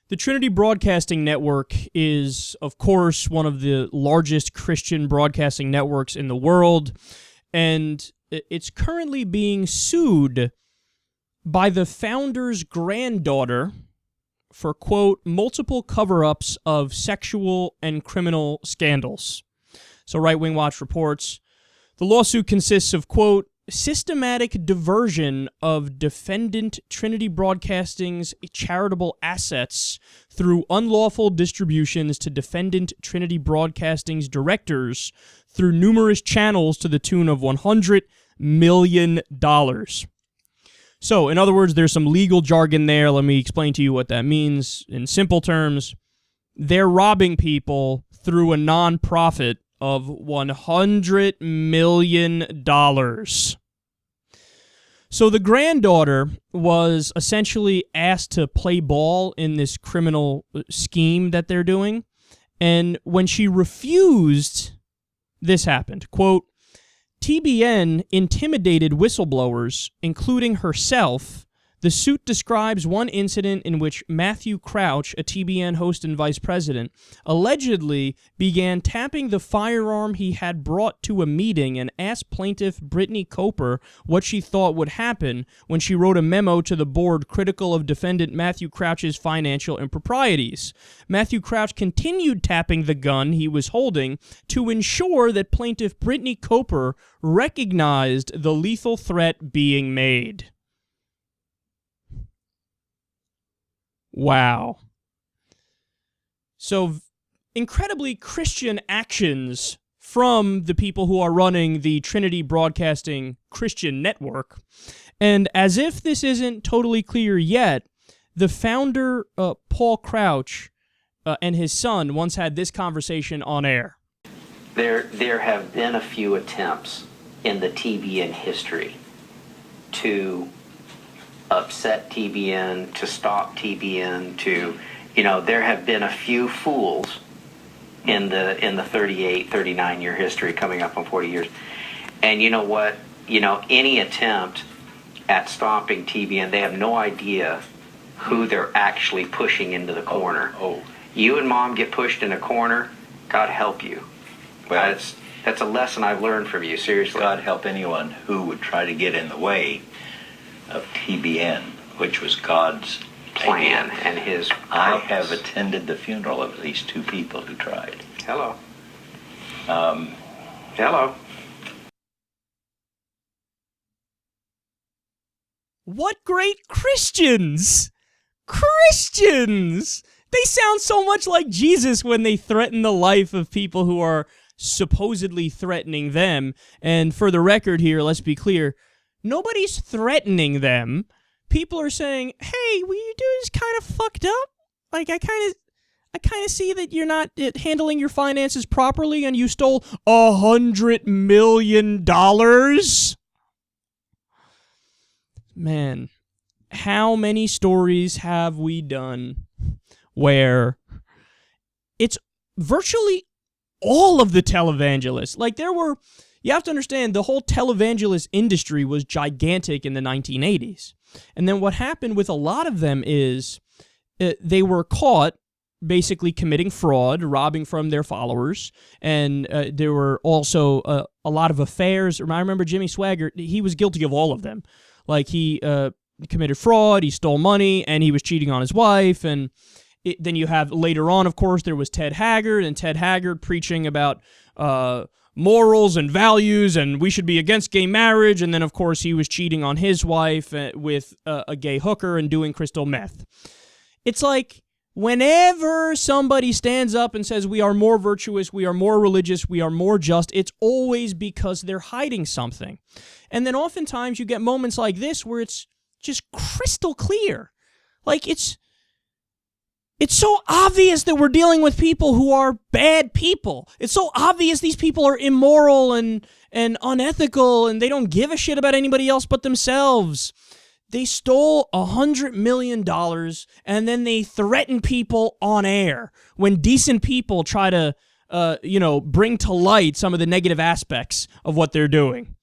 The Trinity Broadcasting Network is, of course, one of the largest Christian broadcasting networks in the world, and it's currently being sued by the founder's granddaughter for, quote, multiple cover-ups of sexual and criminal scandals. So Right Wing Watch reports, the lawsuit consists of, quote, systematic diversion of defendant Trinity Broadcasting's charitable assets through unlawful distributions to defendant Trinity Broadcasting's directors through numerous channels to the tune of $100 million. So, in other words, there's some legal jargon there. Let me explain to you what that means in simple terms. They're robbing people through a nonprofit of $100 million. So the granddaughter was essentially asked to play ball in this criminal scheme that they're doing, and when she refused, this happened. Quote, TBN intimidated whistleblowers, including herself. The suit describes one incident in which Matthew Crouch, a TBN host and vice president, allegedly began tapping the firearm he had brought to a meeting and asked plaintiff Brittany Coper what she thought would happen when she wrote a memo to the board critical of defendant Matthew Crouch's financial improprieties. Matthew Crouch continued tapping the gun he was holding to ensure that plaintiff Brittany Coper recognized the lethal threat being made. Wow. So, incredibly Christian actions from the people who are running the Trinity Broadcasting Christian Network. And as if this isn't totally clear yet, the founder, Paul Crouch, and his son once had this conversation on air. There have been a few attempts in the TBN history to upset TBN, to stop TBN, there have been a few fools in the 38, 39 year history coming up on 40 years. And you know what? Any attempt at stopping TBN, they have no idea who they're actually pushing into the corner. You and Mom get pushed in a corner, God help you. Well, that's a lesson I've learned from you, seriously. God help anyone who would try to get in the way of TBN, which was God's plan and his purpose. I have attended the funeral of at least two people who tried. Hello. What great Christians! Christians! They sound so much like Jesus when they threaten the life of people who are supposedly threatening them. And for the record here, let's be clear, nobody's threatening them. People are saying, hey, what you do is kind of fucked up. Like, I kind of see that you're not handling your finances properly and you stole $100 million. Man, how many stories have we done where it's virtually all of the televangelists? Like, you have to understand, the whole televangelist industry was gigantic in the 1980s. And then what happened with a lot of them is they were caught basically committing fraud, robbing from their followers, and there were also a lot of affairs. I remember Jimmy Swaggart, he was guilty of all of them. Like, he committed fraud, he stole money, and he was cheating on his wife. And then you have, later on, of course, there was Ted Haggard, and Ted Haggard preaching about morals and values, and we should be against gay marriage. And then, of course, he was cheating on his wife with a gay hooker and doing crystal meth. It's like, whenever somebody stands up and says we are more virtuous, we are more religious, we are more just, it's always because they're hiding something. And then oftentimes you get moments like this where it's just crystal clear. Like, it's so obvious that we're dealing with people who are bad people. It's so obvious these people are immoral and unethical, and they don't give a shit about anybody else but themselves. They stole $100 million, and then they threaten people on air when decent people try to, bring to light some of the negative aspects of what they're doing.